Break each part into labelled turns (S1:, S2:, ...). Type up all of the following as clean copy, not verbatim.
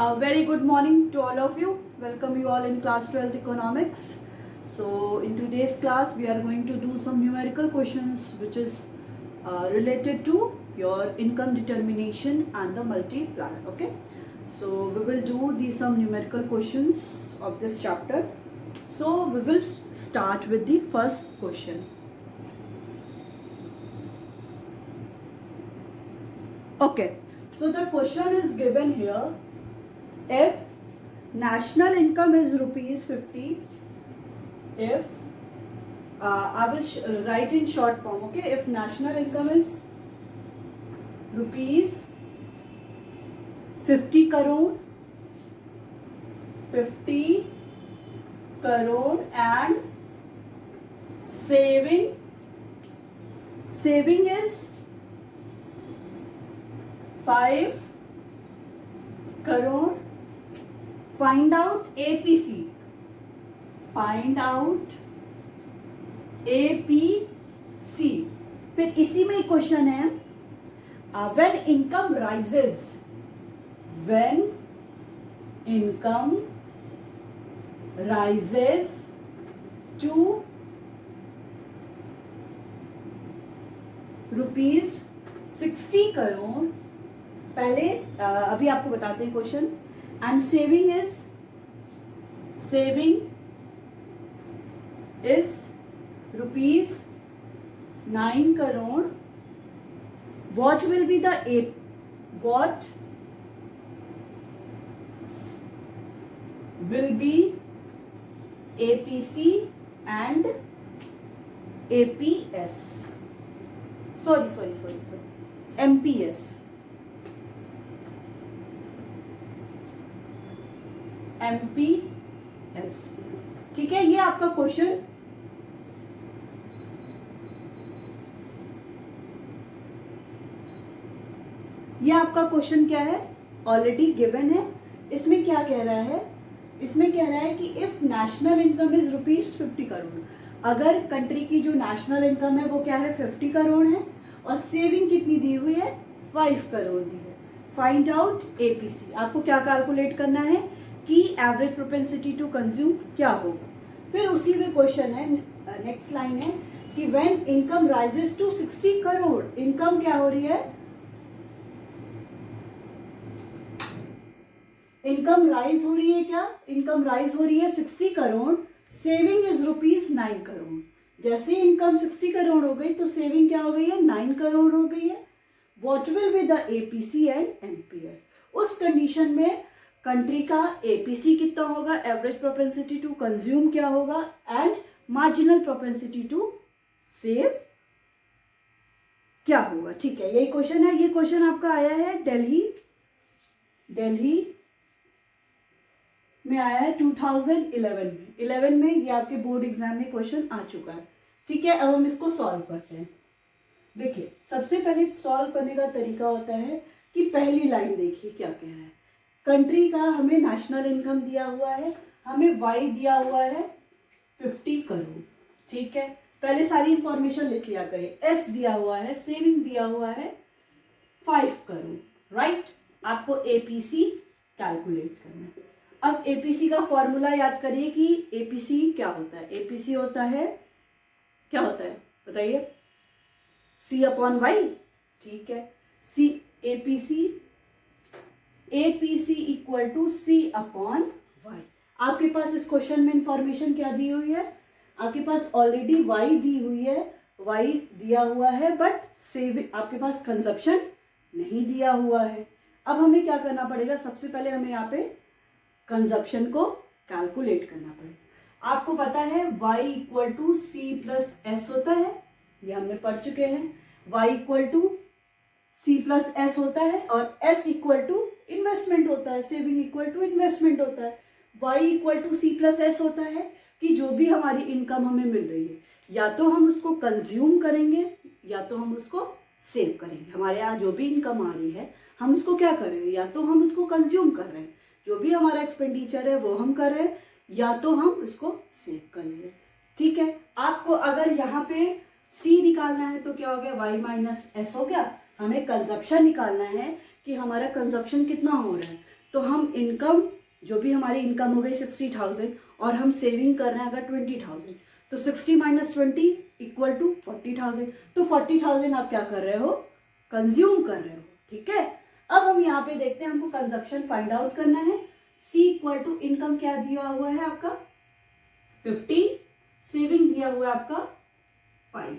S1: A very good morning to all of you. Welcome you all in class 12th economics. So in today's class we are going to do some numerical questions which is related to your income determination and the multiplier. Okay. So we will do some numerical questions of this chapter. So we will start with the first question. Okay. So the question is given here. If national income is rupees 50, if I will write in short form, okay? If national income is rupees 50 crore, 50 crore and saving is 5 crore. Find out APC. Find out APC. फिर इसी में question है when income rises to rupees 60 crore. पहले अभी आपको बताते हैं question. And saving is rupees 9 crore. What will be the APC and APS? Sorry. MPS. MPS. ठीक है, ये आपका क्वेश्चन क्या है? ऑलरेडी गिवन है. इसमें क्या कह रहा है? इसमें कह रहा है कि if national income is rupees 50 crore, अगर कंट्री की जो नेशनल इनकम है वो क्या है 50 करोड़ है और सेविंग कितनी दी हुई है 5 करोड़ दी है. Find out APC. आपको क्या कैलकुलेट करना है कि एवरेज प्रोपेंसिटी टू कंज्यूम क्या होगा. फिर उसी में क्वेश्चन है, नेक्स्ट लाइन है कि when income rises to 60 crore, income क्या हो रही है? इनकम राइज हो रही है क्या? इनकम राइज हो रही है 60 crore. Saving is rupees 9 crore. जैसे इनकम 60 करोड़ हो गई तो सेविंग क्या हो गई है 9 करोड़ हो गई है. What will be the APC and MPS? उस कंडीशन में कंट्री का एपीसी कितना होगा, एवरेज प्रोपेंसिटी टू कंज्यूम क्या होगा, and marginal propensity to save क्या होगा. ठीक है, यही क्वेश्चन है. ये क्वेश्चन आपका आया है दिल्ली में आया है 2011 में. ये आपके बोर्ड एग्जाम में क्वेश्चन आ चुका है. ठीक है, अब हम इसको सॉल्व करते हैं. देखिए, सबसे पहले सॉल्व करने का तरीका होता है कि पहली लाइन देखिए क्या कह रहा है. कंट्री का हमें नेशनल इनकम दिया हुआ है, हमें वाई दिया हुआ है 50 करोड़. ठीक है, पहले सारी इंफॉर्मेशन लिख लिया करें. एस दिया हुआ है, सेविंग दिया हुआ है 5 करोड़. राइट, आपको एपीसी कैलकुलेट करना है. अब एपीसी का फॉर्मूला याद करिए कि एपीसी क्या होता है. एपीसी होता है, क्या होता है बताइए? C upon Y. ठीक है, C APC equal to C upon Y. आपके पास इस क्वेश्चन में इंफॉर्मेशन क्या दी हुई है? आपके पास ऑलरेडी वाई दी हुई है, वाई दिया हुआ है, बट सेविंग आपके पास कंजप्शन नहीं दिया हुआ है. अब हमें क्या करना पड़ेगा? सबसे पहले हमें यहाँ पे कंजप्शन को कैलकुलेट करना पड़ेगा. आपको पता है y equal to C plus S होता है, ये हमने पढ़ चुके हैं. y equal to C plus S होता है और s इक्वल टू इन्वेस्टमेंट होता है, सेविंग इक्वल टू इन्वेस्टमेंट होता है. y equal to C plus S होता है कि जो भी हमारी इनकम हमें मिल रही है या तो हम उसको कंज्यूम करेंगे या तो हम उसको सेव करेंगे. हमारे यहाँ जो भी इनकम आ रही है हम उसको क्या कर रहे हैं? या तो हम उसको कंज्यूम कर रहे हैं, जो भी हमारा एक्सपेंडिचर है वो हम कर रहे हैं, या तो हम इसको सेव कर रहे हैं. ठीक है, आपको अगर यहाँ पे सी निकालना है तो क्या हो गया, y माइनस एस हो गया. हमें कंजप्शन निकालना है कि हमारा कंजप्शन कितना हो रहा है, तो हम इनकम, जो भी हमारी इनकम हो गई 60,000 और हम सेविंग कर रहे हैं अगर 20,000, तो 60 माइनस 20 इक्वल टू 40,000। तो 40,000 आप क्या कर रहे हो, कंज्यूम कर रहे हो। ठीक है, अब हम यहाँ पे देखते हैं, हमको कंजप्शन फाइंड आउट करना है। C इक्वल टू इनकम क्या दिया हुआ है आपका 50, सेविंग दिया हुआ है आपका 5,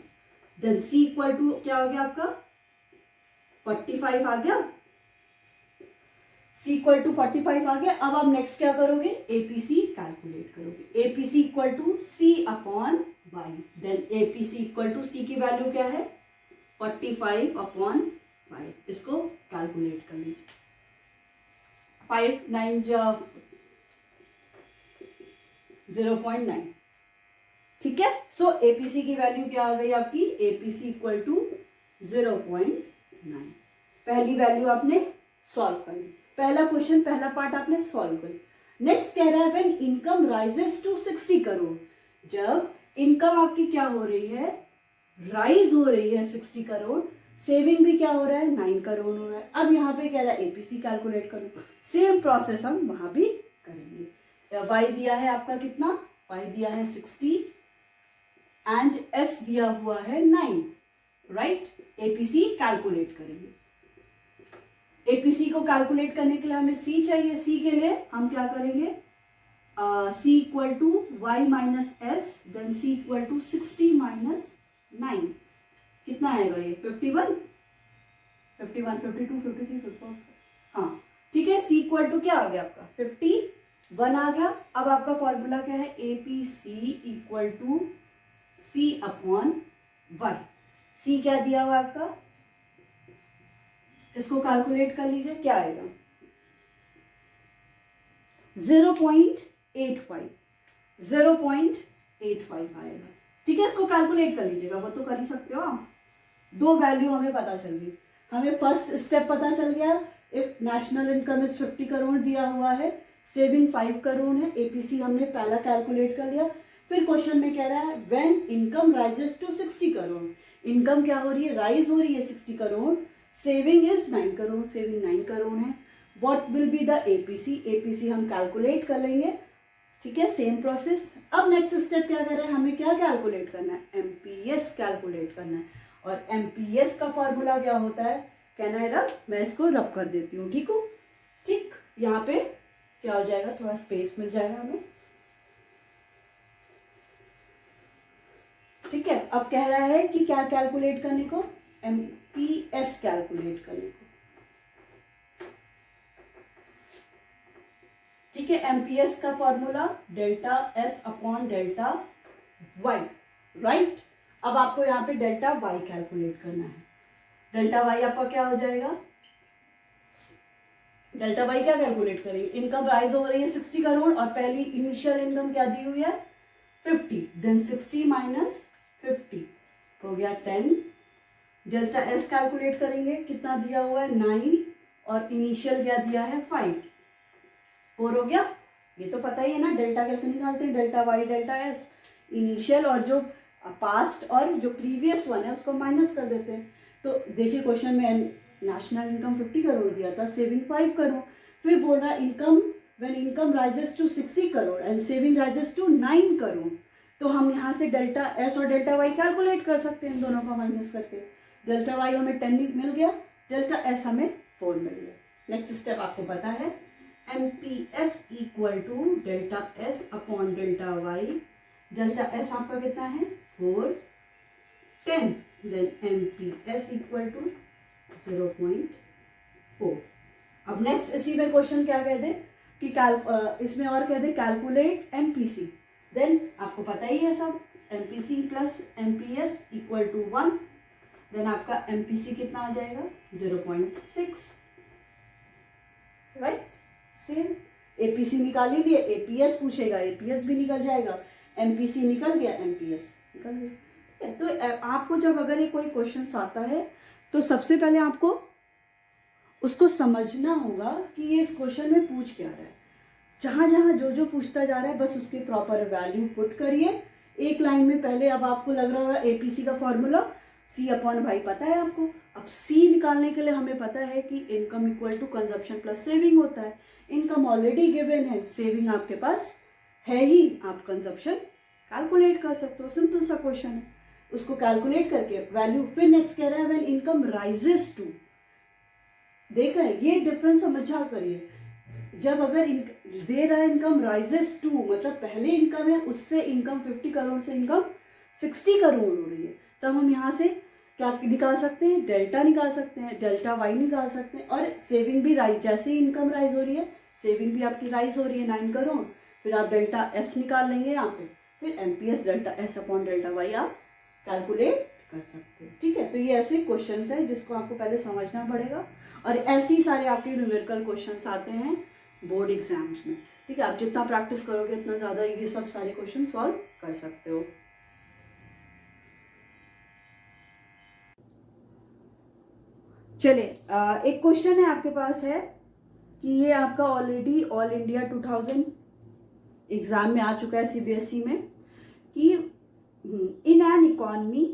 S1: देन C इक्वल टू क्या हो गया आपका 45 आ गया, C इक्वल टू 45 आ गया। अब आप नेक्स्ट क्या करोगे, एपीसी कैलकुलेट करोगे। APC equal to C upon Y, then APC equal to C की वैल्यू क्या है 45 अपॉन 5, इसको कैलकुलेट कर लीजिए। 5 9 0.9। ठीक है, सो एपीसी की वैल्यू क्या आ गई आपकी, एपीसी इक्वल टू 0.9। पहली वैल्यू आपने सॉल्व कर ली, पहला क्वेश्चन, पहला पार्ट आपने सॉल्व कर लिया। नेक्स्ट कह रहा है when income rises to 60 crore, जब इनकम आपकी क्या हो रही है, राइज हो रही है 60 करोड़, सेविंग भी क्या हो रहा है 9 करोड़ हो रहा है। अब यहाँ पे कह रहा है एपीसी कैलकुलेट करो, सेम प्रोसेस हम वहां भी करेंगे। वाई दिया है आपका कितना, वाई दिया है 60 एंड एस दिया हुआ है 9, राइट। एपीसी कैलकुलेट करेंगे। एपीसी को कैलकुलेट करने के लिए हमें सी चाहिए, सी के लिए हम क्या करेंगे, C equal to Y minus S, then C equal to 60 minus 9, कितना आएगा ये 51 52 53 54, हाँ ठीक है। सी इक्वल टू क्या आ गया आपका 51 आ गया। अब आपका फॉर्मूला क्या है, APC equal to C upon Y. C क्या दिया हुआ आपका, इसको कैलकुलेट कर लीजिए, क्या आएगा 0.85, 0.85 आएगा। ठीक है, इसको कैलकुलेट कर लीजिएगा, वो तो कर ही सकते हो आप। दो वैल्यू हमें पता चल गई, हमें फर्स्ट स्टेप पता चल गया, if national income is 50 crore दिया हुआ है, सेविंग 5 करोड़ है, एपीसी हमने पहला कैलकुलेट कर लिया। फिर क्वेश्चन में कह रहा है when income rises to 60 crore, income क्या हो रही है, राइज हो रही है 60 crore, saving is 9 crore, saving 9 crore है। What will be the APC, APC हम कैलकुलेट कर लेंगे। ठीक है, सेम प्रोसेस। अब नेक्स्ट स्टेप क्या कर रहे हैं, हमें क्या कैलकुलेट करना है, एमपीएस कैलकुलेट करना है। और एमपीएस का फॉर्मूला क्या होता है, कहना है रब, मैं इसको रब कर देती हूँ, ठीक हो। ठीक, यहाँ पे क्या हो जाएगा, थोड़ा स्पेस मिल जाएगा हमें। ठीक है, अब कह रहा है कि क्या कैलकुलेट करने को, एमपीएस कैलकुलेट करने को। ठीक है, एमपीएस का formula delta S upon delta Y, right. अब आपको यहाँ पे डेल्टा वाई कैलकुलेट करना है। डेल्टा वाई आपका क्या हो जाएगा, डेल्टा वाई क्या कैलकुलेट करेंगे, इनकम राइज हो रही है 60 करोड़ और पहली इनिशियल इनकम क्या दी हुई है 50, देन 60 माइनस 50 हो गया 10। डेल्टा एस कैलकुलेट करेंगे, कितना दिया हुआ है 9 और इनिशियल क्या दिया है 5, 4 हो गया। ये तो पता ही है ना, डेल्टा कैसे निकालते हैं, delta Y delta S, initial और जो पास्ट और जो प्रीवियस वन है उसको माइनस कर देते हैं। तो देखिए क्वेश्चन में नेशनल इनकम 50 करोड़ दिया था, सेविंग 5 करोड़, फिर बोल रहा है income when income rises to 60 crore and saving rises to 9 crore. तो हम यहाँ से डेल्टा एस और डेल्टा वाई कैलकुलेट कर सकते हैं, दोनों का माइनस करके। डेल्टा वाई हमें 10 मिल गया, डेल्टा एस हमें 4 मिल गया। नेक्स्ट स्टेप आपको पता है, MPS equal to delta S upon delta Y. Delta S आपका कितना है 4, 10, देन एमपीएस इक्वल टू 0.4। अब नेक्स्ट इसी में क्वेश्चन क्या कह दे कि इसमें और कह दे कैलकुलेट एमपीसी, देन आपको पता ही है सब, MPC plus MPS equal to 1, then आपका एमपीसी कितना आ जाएगा 0.6, राइट। सेम एपीसी निकाल ही लिए, एपीएस पूछेगा, एपीएस भी निकल जाएगा, एमपीसी निकल गया, एमपीएस निकल गया। ठीक है, तो आपको जब अगर ये कोई क्वेश्चन आता है तो सबसे पहले आपको उसको समझना होगा कि ये इस क्वेश्चन में पूछ क्या रहा है। जहाँ जहाँ जो जो पूछता जा रहा है बस उसके प्रॉपर वैल्यू पुट करिए एक लाइन में। पहले अब आपको लग रहा होगा एपीसी का फॉर्मूला C अपॉन वाई पता है आपको, अब सी निकालने के लिए हमें पता है कि income equal to consumption plus saving होता है। इनकम ऑलरेडी गिवन है, सेविंग आपके पास है ही, आप कंजप्शन कैलकुलेट कर सकते हो। सिंपल सा क्वेश्चन है, उसको कैलकुलेट करके वैल्यू। फिर नेक्स्ट कह रहा है व्हेन इनकम राइजेस टू, देख रहे हैं ये डिफरेंस समझा करिए। जब अगर दे रहा है इनकम राइजेस टू, मतलब पहले इनकम है उससे इनकम 50 करोड़ से इनकम 60 करोड़ हो रही है, तब हम यहाँ से क्या निकाल सकते हैं, डेल्टा निकाल सकते हैं, डेल्टा वाई निकाल सकते हैं। और सेविंग भी राइज, जैसे ही इनकम राइज हो रही है सेविंग भी आपकी राइज हो रही है 9 करोड़। फिर आप डेल्टा एस निकाल लेंगे यहाँ पे, फिर MPS delta S upon delta Y आप कैलकुलेट कर सकते हैं। ठीक है, तो ये ऐसे क्वेश्चंस है जिसको आपको पहले समझना पड़ेगा, और ऐसे ही सारे आपके न्यूमेरिकल क्वेश्चंस आते हैं बोर्ड एग्जाम्स में। ठीक है, आप जितना प्रैक्टिस करोगे उतना ज़्यादा ये सब सारे क्वेश्चन सॉल्व कर सकते हो। चलिए, एक क्वेश्चन है आपके पास है कि ये आपका ऑलरेडी ऑल इंडिया 2000 एग्जाम में आ चुका है सीबीएसई में, कि इन एन इकोनॉमी,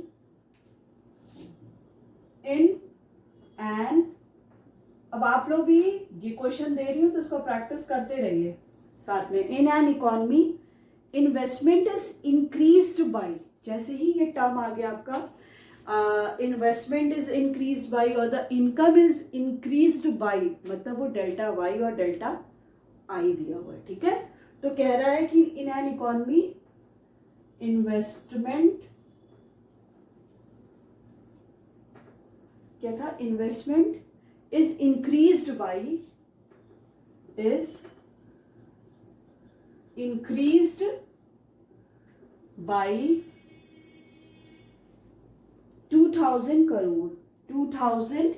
S1: अब आप लोग भी ये क्वेश्चन दे रही हूँ तो इसको प्रैक्टिस करते रहिए साथ में। In an economy investment is increased by, जैसे ही ये टर्म आ गया आपका इन्वेस्टमेंट इज इंक्रीज्ड बाय और the income is increased by, मतलब वो डेल्टा वाई और डेल्टा आई दिया हुआ है। ठीक है, तो कह रहा है कि इन एन इकोनॉमी इन्वेस्टमेंट, क्या था, investment is increased by 2000 crore, 2000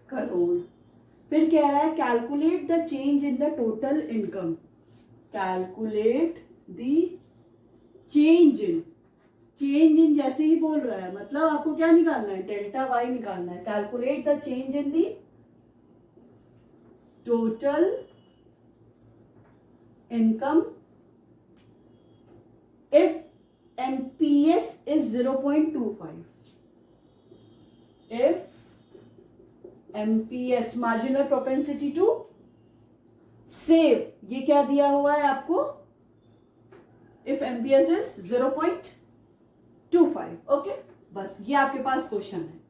S1: crore. फिर कह रहा है calculate the change in the total income, calculate the change in, change in जैसे ही बोल रहा है मतलब आपको क्या निकालना है, डेल्टा वाई निकालना है। Calculate the change in the total income if MPS is 0.25, if MPS marginal propensity to save, ये क्या दिया हुआ है आपको, इफ एमपीएस इज 0.25। ओके, बस ये आपके पास क्वेश्चन है,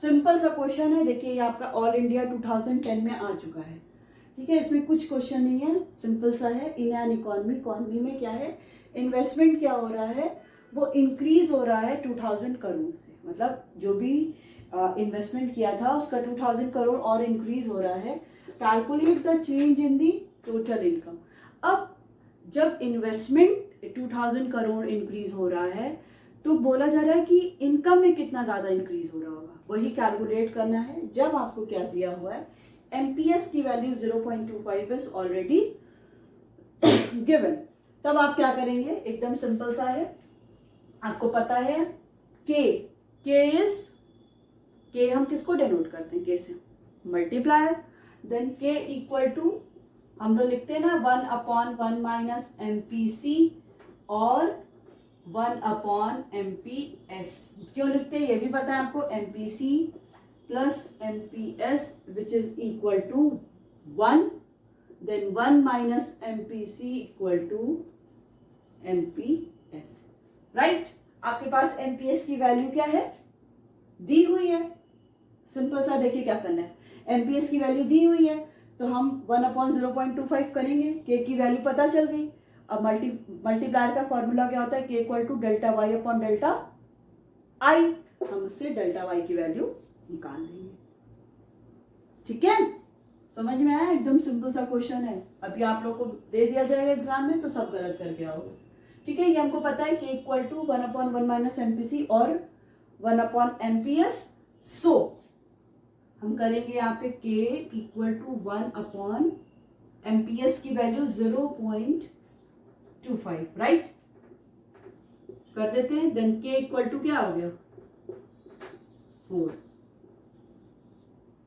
S1: सिंपल सा क्वेश्चन है। देखिए ये आपका ऑल इंडिया 2010 में आ चुका है। ठीक है, इसमें कुछ क्वेश्चन नहीं है, सिंपल सा है। इन एन इकोनॉमी, इकोनॉमी में क्या है, इन्वेस्टमेंट क्या हो रहा है, वो इंक्रीज हो रहा है 2000 करोड़ से, मतलब जो भी इन्वेस्टमेंट किया था उसका 2000 करोड़ और इंक्रीज हो रहा है। Calculate the change in the total income. अब जब इन्वेस्टमेंट 2000 करोड़ इंक्रीज हो रहा है तो बोला जा रहा है कि इनकम में कितना ज्यादा इंक्रीज हो रहा होगा, वही कैलकुलेट करना है। जब आपको क्या दिया हुआ है, एमपीएस की वैल्यू 0.25 इज ऑलरेडी गिवन, तब आप क्या करेंगे, एकदम सिंपल सा है, आपको पता है के इज, के हम किसको डिनोट करते हैं, के से मल्टीप्लायर, देन के इक्वल टू हम लोग लिखते हैं ना 1/1 माइनस एमपीसी और 1/MPS। क्यों लिखते हैं ये भी पता है आपको, MPC plus MPS which is equal to 1, then 1 minus MPC equal to MPS, right. आपके पास MPS की वैल्यू क्या है, दी हुई है, सिंपल सा देखिए क्या करना है, MPS की वैल्यू दी हुई है तो हम 1/0.25 करेंगे, के की वैल्यू पता चल गई। अब मल्टीप्लायर का फॉर्मूला क्या होता है, K equal to delta Y upon delta I, हम उससे डेल्टा वाई की वैल्यू निकाल लेंगे। ठीक है, समझ में आया, एकदम सिंपल सा क्वेश्चन है। अभी आप लोग को दे दिया जाएगा एग्जाम में तो सब गलत करके आओगे। ठीक है, ये हमको पता है K equal to 1/1 minus MPC और 1/MPS। सो हम करेंगे यहाँ पे के इक्वल टू 1/MPS की वैल्यू 0.25, राइट, कर देते हैं। देन के इक्वल टू क्या हो गया, 4।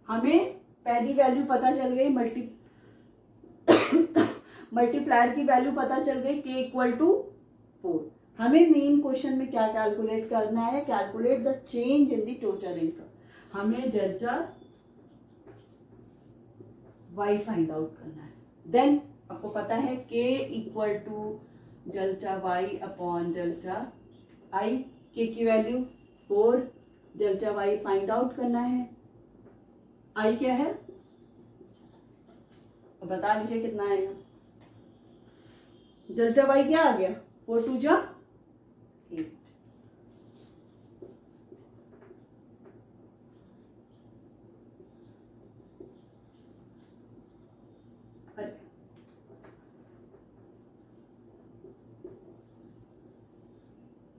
S1: हमें पहली वैल्यू पता चल गई, मल्टीप्लायर की वैल्यू पता चल गई, के इक्वल टू 4। हमें मेन क्वेश्चन में क्या कैलकुलेट करना है, calculate the change in the total income. हमें डेल्टा y फाइंड आउट करना है। देन आपको पता है k equal to delta y upon delta i, k की value 4, delta y find out करना है। i क्या है बता लीजिए कितना आएगा। डेल्टा y क्या आ गया, 4 2 जा 8।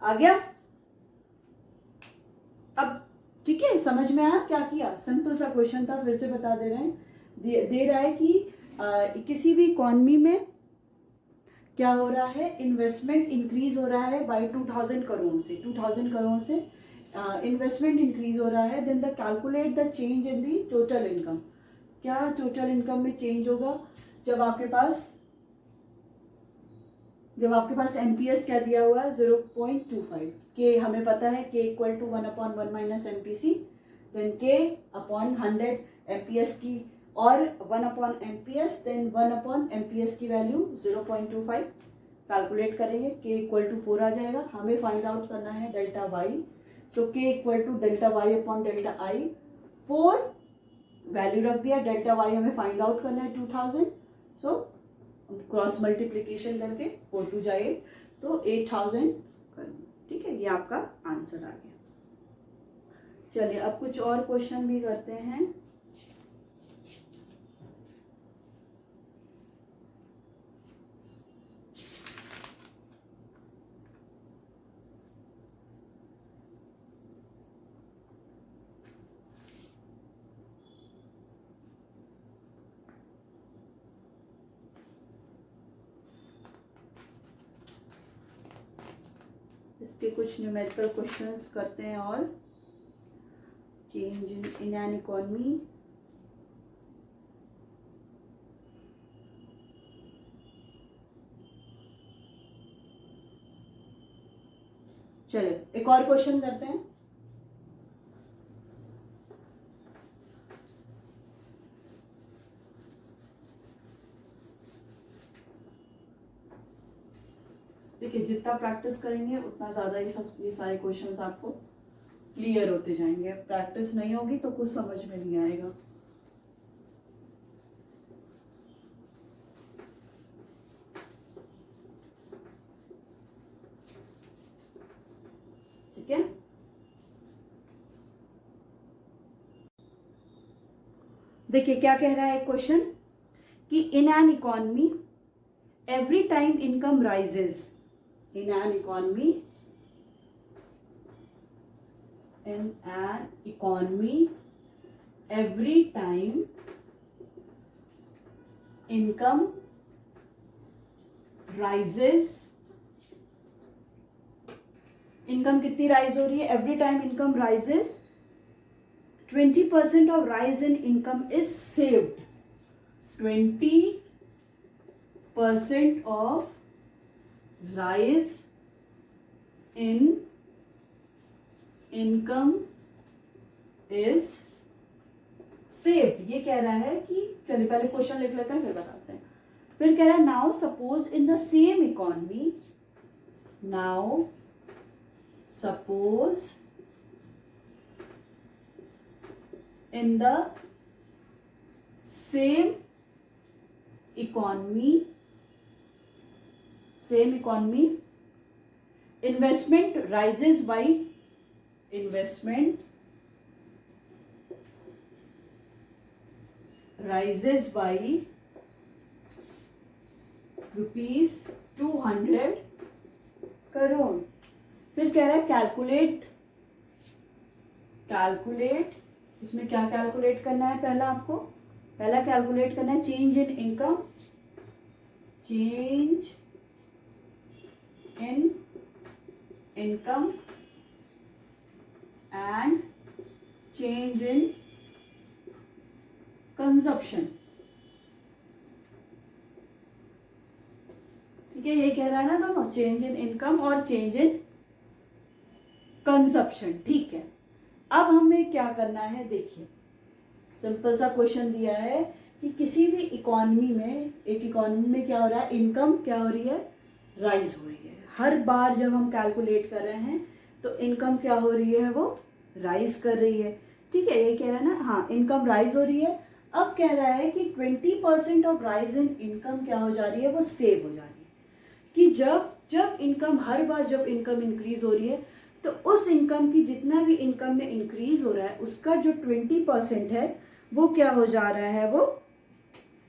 S1: आ गया। अब ठीक है, समझ में आया क्या किया, सिंपल सा क्वेश्चन था, फिर से बता दे रहे हैं। दे रहा है कि किसी भी इकॉनमी में क्या हो रहा है, इन्वेस्टमेंट इंक्रीज हो रहा है बाय 2000 करोड़ से, 2000 करोड़ से इन्वेस्टमेंट इंक्रीज हो रहा है। Then the calculate the change in the total income. क्या टोटल इनकम में चेंज होगा जब आपके पास एनपीएस क्या दिया हुआ है 0.25, के हमें पता है K equal to 1/1 minus MPC, then K upon 100 MPS की और 1/एमपीएस, देन 1/एमपीएस की वैल्यू 0.25 कैलकुलेट करेंगे, के इक्वल टू 4 आ जाएगा। हमें फाइंड आउट करना है delta Y, so K equal to delta Y upon delta I. 4 value रख दिया, डेल्टा वाई हमें फाइंड आउट करना है 2000, सो क्रॉस मल्टीप्लीकेशन करके 4 2 जाए तो 8000 करूँ। ठीक है, ये आपका आंसर आ गया। चलिए अब कुछ और क्वेश्चन भी करते हैं। इसके कुछ न्यूमेरिकल क्वेश्चंस करते हैं और चेंज इन एन इकोनॉमी। चलिए एक और क्वेश्चन करते हैं। देखिए जितना प्रैक्टिस करेंगे उतना ज़्यादा ये सारे क्वेश्चंस आपको क्लियर होते जाएंगे। प्रैक्टिस नहीं होगी तो कुछ समझ में नहीं आएगा। ठीक है, देखिए क्या कह रहा है क्वेश्चन कि in an economy every time income rises, in an economy every time income rises, income कितनी राइज हो रही है, every time income rises 20% of rise in income is saved, 20% of rise in income is saved। ये कह रहा है कि चलिए पहले क्वेश्चन लिख लेते हैं फिर बताते हैं। फिर कह रहा है now suppose in the same economy, now suppose in the same economy investment rises by rupees 200 crore. फिर कह रहा है कैलकुलेट, इसमें क्या कैलकुलेट करना है, पहला कैलकुलेट करना है change in income, change in income and change in consumption. ठीक है, ये कह रहा है ना दोनों, चेंज इन इनकम और चेंज इन कंजप्शन। ठीक है, अब हमें क्या करना है, देखिए सिंपल सा क्वेश्चन दिया है कि किसी भी इकोनॉमी में, एक इकोनॉमी में क्या हो रहा है, इनकम क्या हो रही है, राइज हो रही है। हर बार जब हम कैलकुलेट कर रहे हैं तो इनकम क्या हो रही है, वो राइज कर रही है। ठीक है, ये कह रहा है ना, हाँ इनकम राइज हो रही है। अब कह रहा है कि 20% ऑफ राइज इन इनकम क्या हो जा रही है, वो सेव हो जा रही है। कि जब इनकम, हर बार जब इनकम इंक्रीज हो रही है तो उस इनकम की, जितना भी इनकम में इंक्रीज हो रहा है उसका जो 20% है वो क्या हो जा रहा है, वो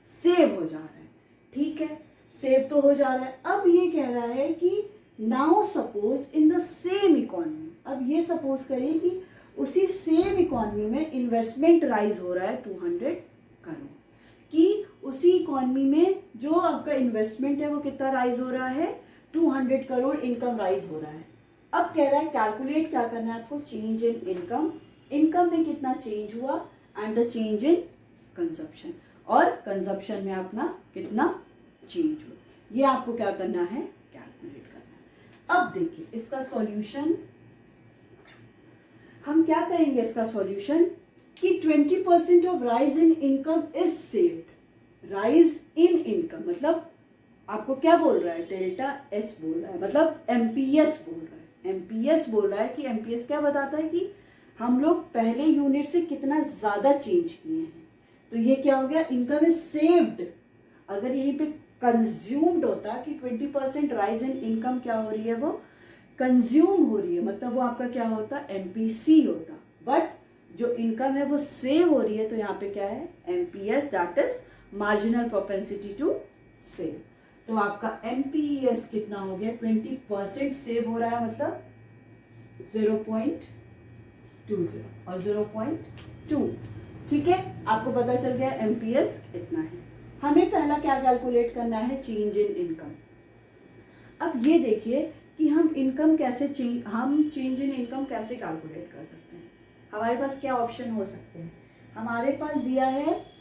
S1: सेव हो जा रहा है। ठीक है, सेव तो हो जा रहा है। अब ये कह रहा है कि now suppose in the same economy, अब ये सपोज करिए कि उसी सेम इकोनॉमी में इन्वेस्टमेंट राइज हो रहा है 200 करोड़, कि उसी इकोनॉमी में जो आपका इन्वेस्टमेंट है वो कितना राइज हो रहा है, 200 करोड़ इनकम राइज हो रहा है। अब कह रहा है कैलकुलेट क्या करना है आपको, चेंज इन इनकम, इनकम में कितना चेंज हुआ and the change in consumption, और कंजप्शन में अपना कितना चेंज हुआ, ये आपको क्या करना है, कैलकुलेट करना है। अब देखिए इसका सॉल्यूशन हम क्या करेंगे, इसका सॉल्यूशन कि 20% of rise in income is saved. Rise in income मतलब आपको क्या बोल रहा है, डेल्टा एस बोल रहा है, मतलब एमपीएस बोल रहा है। एमपीएस बोल रहा है कि एमपीएस क्या बताता है कि हम लोग पहले यूनिट से कितना ज्यादा चेंज किए हैं। तो ये क्या हो गया, इनकम इज सेव्ड। अगर यहीं पे कंज्यूम्ड होता कि 20% राइज इन इनकम क्या हो रही है, वो कंज्यूम हो रही है, मतलब वो आपका क्या होता, एमपीसी होता। बट जो इनकम है वो सेव हो रही है, तो यहाँ पे क्या है, MPS, that is marginal propensity to save. तो आपका एमपीएस कितना हो गया, 20% सेव हो रहा है, मतलब 0.20 और 0.2। ठीक है, आपको पता चल गया एमपीएस कितना है। हमें पहला क्या कैलकुलेट करना है, चेंज इन इनकम। अब ये देखिए कि हम इनकम कैसे हम चेंज इन इनकम कैसे कैलकुलेट कर सकते हैं। हमारे पास क्या ऑप्शन हो सकते हैं, हमारे पास दिया है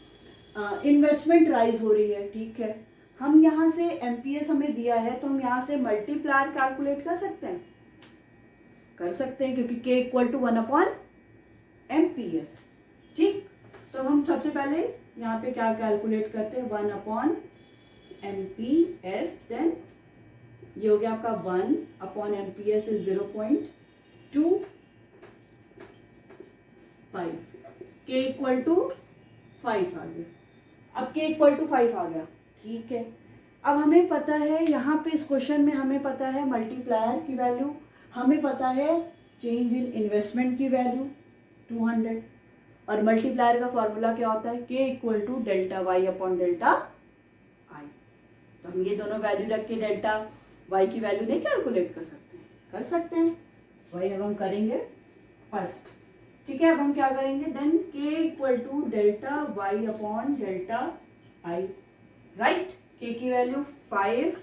S1: इन्वेस्टमेंट राइज हो रही है। ठीक है, हम यहाँ से एमपीएस हमें दिया है तो हम यहाँ से मल्टीप्लायर कैलकुलेट कर सकते हैं, क्योंकि k इक्वल टू 1/MPS। ठीक, तो हम सबसे पहले यहाँ पे क्या कैलकुलेट करते हैं, 1/MPS, देन ये हो गया आपका 1/MPS is 0.25, k equal to 5 आ गया। अब k इक्वल टू 5 आ गया। ठीक है, अब हमें पता है यहाँ पे इस क्वेश्चन में हमें पता है मल्टीप्लायर की वैल्यू, हमें पता है चेंज इन इन्वेस्टमेंट की वैल्यू 200, और मल्टीप्लायर का फॉर्मूला क्या होता है, k equal to delta Y upon delta I. तो हम ये दोनों वैल्यू रख के डेल्टा वाई की वैल्यू नहीं कैलकुलेट कर सकते, कर सकते हैं, वही अब हम करेंगे फर्स्ट। ठीक है, अब हम क्या करेंगे, then k equal to delta Y upon delta I, right. k की वैल्यू 5,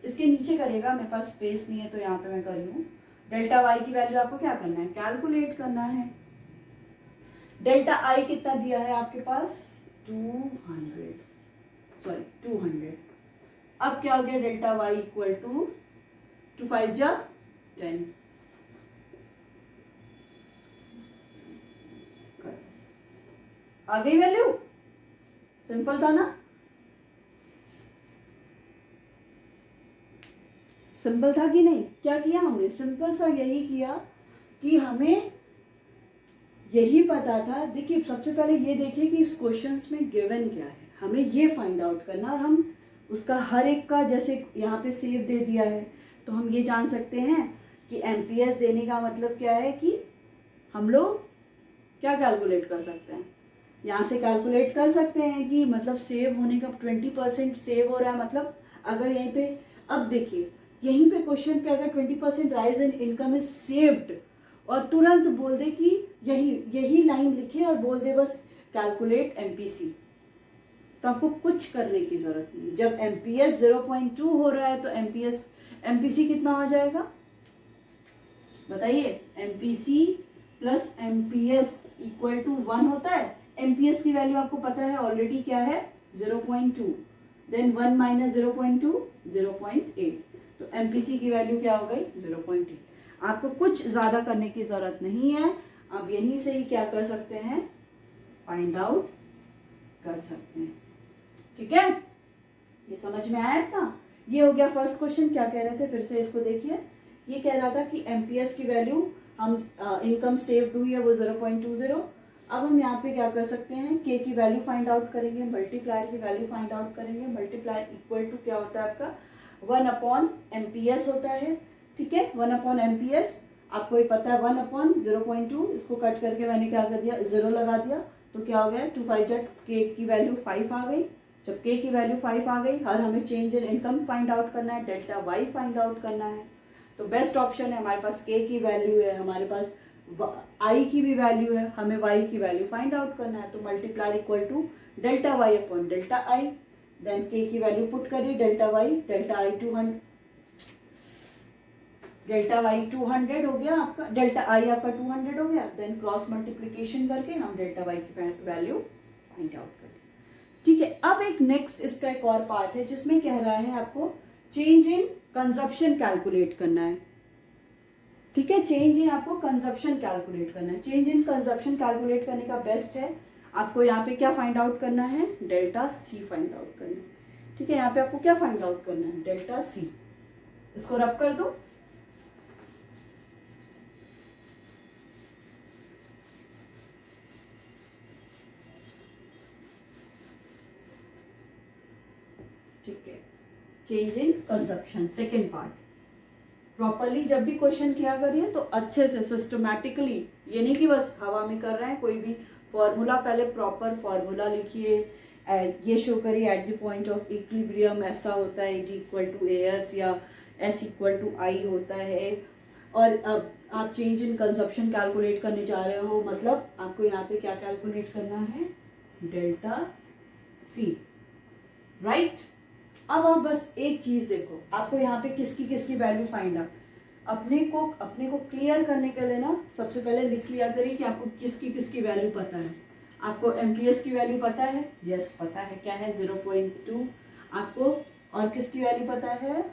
S1: इसके नीचे करेगा, मेरे पास स्पेस नहीं है तो यहाँ पे मैं कर रही हूँ। डेल्टा वाई की वैल्यू आपको क्या करना है, कैलकुलेट करना है। डेल्टा आई कितना दिया है आपके पास, 200। अब क्या हो गया, डेल्टा वाई इक्वल टू 2 5 जा 10। आ गई वैल्यू, सिंपल था ना, सिंपल था कि नहीं। क्या किया हमने, सिंपल सा यही किया कि हमें यही पता था। देखिए सबसे पहले ये देखिए कि इस क्वेश्चंस में गिवन क्या है, हमें ये फाइंड आउट करना, और हम उसका हर एक का, जैसे यहाँ पे सेव दे दिया है तो हम ये जान सकते हैं कि एमपीएस देने का मतलब क्या है, कि हम लोग क्या कैलकुलेट कर सकते हैं, यहाँ से कैलकुलेट कर सकते हैं कि मतलब सेव होने का 20% सेव हो रहा है। मतलब अगर यहीं पे, अब देखिए यहीं पे क्वेश्चन पे अगर 20% rise in income is saved और तुरंत बोल दे कि यही लाइन लिखे और बोल दे बस कैलकुलेट एमपीसी, तो आपको कुछ करने की जरूरत नहीं। जब एमपीएस 0.2 हो रहा है तो एमपीसी कितना हो जाएगा बताइए, MPC plus MPS equal to 1 होता है। एमपीएस की वैल्यू आपको पता है ऑलरेडी क्या है, 0.2, देन 1 माइनस 0.2 0.8, तो MPC की वैल्यू क्या हो गई 0.8। आपको कुछ ज़्यादा करने की ज़रूरत नहीं है, आप यहीं से ही क्या कर सकते हैं, फाइंड आउट कर सकते हैं। ठीक है, ये समझ में आया था। ये हो गया फर्स्ट क्वेश्चन। क्या कह रहे थे, फिर से इसको देखिए। ये कह रहा था कि MPS की वैल्यू हम इनकम सेव्ड हुई है वो 0.20। अब हम यहाँ पे क्या कर सकते हैं, K की वैल्यू फाइंड आउट करेंगे, मल्टीप्लायर की वैल्यू फाइंड आउट करेंगे। मल्टीप्लायर इक्वल टू क्या होता है आपका 1/MPS होता है। ठीक है, 1/MPS आपको ये पता है 1/0.2, इसको कट करके मैंने क्या कर दिया 0 लगा दिया, तो क्या हो गया 2 5 K की वैल्यू 5 आ गई। जब K की वैल्यू 5 आ गई, हर हमें change in income find out करना है, डेल्टा वाई फाइंड आउट करना है। तो बेस्ट ऑप्शन है, हमारे पास K की वैल्यू है, हमारे पास I की भी वैल्यू है, हमें Y की वैल्यू फाइंड आउट करना है। तो multiplier equal to delta Y upon delta I, then K की वैल्यू पुट करिए, डेल्टा वाई 200 हो गया आपका, डेल्टा आई आपका 200 हो गया। देन क्रॉस मल्टीप्लीकेशन करके हम डेल्टा वाई की वैल्यू फाइंड आउट कर। ठीक है, अब एक नेक्स्ट इसका एक और पार्ट है जिसमें कह रहा है आपको चेंज इन कंजप्शन कैलकुलेट करना है। ठीक है, चेंज इन आपको कंजप्शन कैलकुलेट करना है। चेंज इन कंजप्शन कैलकुलेट करने का बेस्ट है, आपको यहाँ पे क्या फाइंड आउट करना है, डेल्टा सी फाइंड आउट करना है। ठीक है, यहाँ पे आपको क्या फाइंड आउट करना है, डेल्टा सी। इसको रब कर दो। ठीक है, चेंज इन कंजप्शन सेकेंड पार्ट। प्रॉपरली जब भी क्वेश्चन किया करिए तो अच्छे से सिस्टमैटिकली, ये नहीं कि बस हवा में कर रहे हैं। कोई भी फॉर्मूला पहले प्रॉपर फॉर्मूला लिखिए, ये शो करिए at the point of equilibrium ऐसा होता है, D इक्वल टू AS या S इक्वल टू I होता है। और अब आप चेंज इन कंजप्शन कैलकुलेट करने जा रहे हो, मतलब आपको यहाँ पे क्या कैलकुलेट करना है, डेल्टा C, राइट। अब आप बस एक चीज देखो, आपको यहाँ पे किसकी किसकी वैल्यू फाइंड आउट, अपने को क्लियर करने के लिए ना सबसे पहले लिख लिया करिए कि आपको किसकी किसकी वैल्यू पता है। आपको MPS की वैल्यू पता है, यस पता है, क्या है 0.2। आपको और किसकी वैल्यू पता है,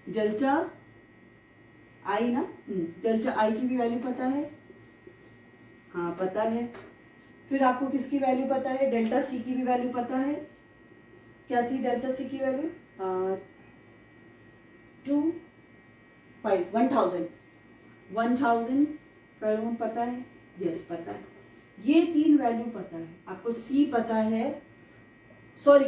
S1: डेल्टा आई ना, डेल्टा आई की भी वैल्यू पता है, हाँ पता है। फिर आपको किसकी वैल्यू पता है, डेल्टा सी की भी वैल्यू पता है। क्या थी डेल्टा सी की वैल्यू, 1000 करोड़ पता है, यस पता है। ये 3 वैल्यू पता है आपको, सी पता है, सॉरी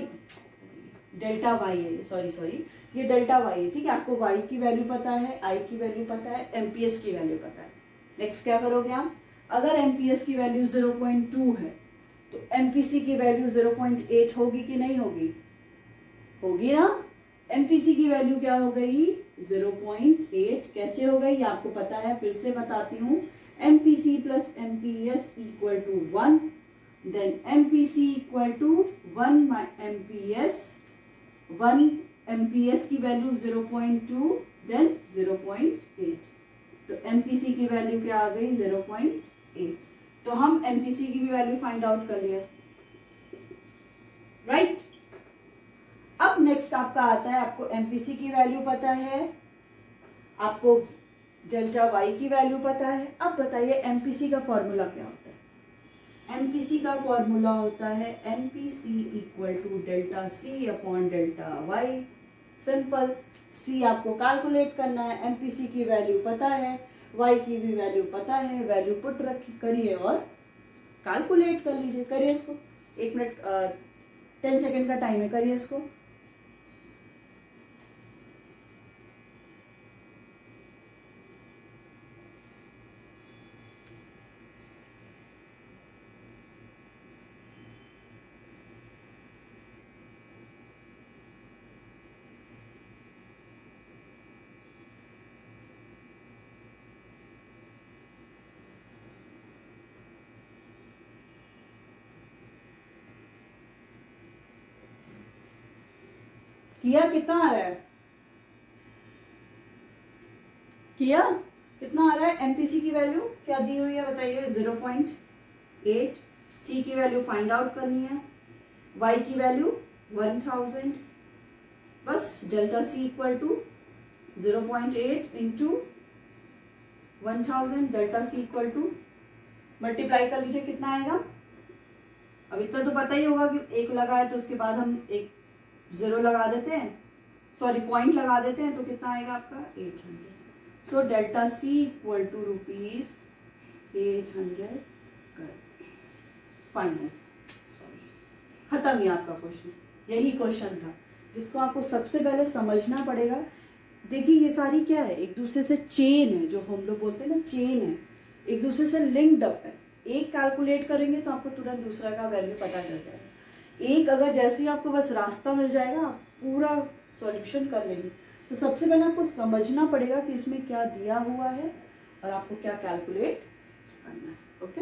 S1: डेल्टा वाई है, सॉरी ये डेल्टा वाई है। ठीक है, आपको वाई की वैल्यू पता है, आई की वैल्यू पता है, MPS की वैल्यू पता है। नेक्स्ट क्या करोगे आप, अगर MPS की वैल्यू 0.2 है तो MPC की वैल्यू 0.8 होगी कि नहीं होगी, होगी ना। MPC की वैल्यू क्या हो गई 0.8, कैसे हो गई आपको पता है, फिर से बताती हूँ। MPC plus MPS equal to 1, then MPC equal to 1 MPS की वैल्यू 0.2, देन 0.8, तो MPC की वैल्यू क्या आ गई 0.8। तो हम MPC की भी वैल्यू फाइंड आउट कर लिया, राइट। अब नेक्स्ट आपका आता है, आपको MPC की वैल्यू पता है, आपको डेल्टा वाई की वैल्यू पता है। अब बताइए MPC का फॉर्मूला क्या होता है। MPC का फॉर्मूला होता है MPC equal to delta C upon delta Y. Simple, C आपको कैलकुलेट करना है, MPC की वैल्यू पता है, Y की भी वैल्यू पता है, वैल्यू पुट रखी करिए और कैलकुलेट कर लीजिए। करिए इसको, 1 मिनट 10 सेकेंड का टाइम है, करिए इसको। किया कितना आ रहा है, किया कितना आ रहा है। MPC की वैल्यू क्या दी हुई है बताइए 0.8, C की वैल्यू फाइंड आउट करनी है, Y की वैल्यू 1000, बस delta C equal to 0.8 into 1000, delta C equal to multiply कर लीजिए कितना आएगा। अब इतना तो पता ही होगा कि एक लगा है तो उसके बाद हम एक जीरो लगा देते हैं, सॉरी पॉइंट लगा देते हैं, तो कितना आएगा आपका 800। So delta C equal to ₹800 final. खत्म ही आपका क्वेश्चन, यही क्वेश्चन था जिसको आपको सबसे पहले समझना पड़ेगा। देखिए ये सारी क्या है, एक दूसरे से चेन है, जो हम लोग बोलते हैं ना चेन है, एक दूसरे से लिंक्ड अप है। एक कैलकुलेट करेंगे तो आपको तुरंत दूसरा का वैल्यू पता चल जाएगा। एक अगर जैसे ही आपको बस रास्ता मिल जाएगा आप पूरा सॉल्यूशन कर लेंगे। तो सबसे पहले आपको समझना पड़ेगा कि इसमें क्या दिया हुआ है और आपको क्या कैलकुलेट करना है। ओके।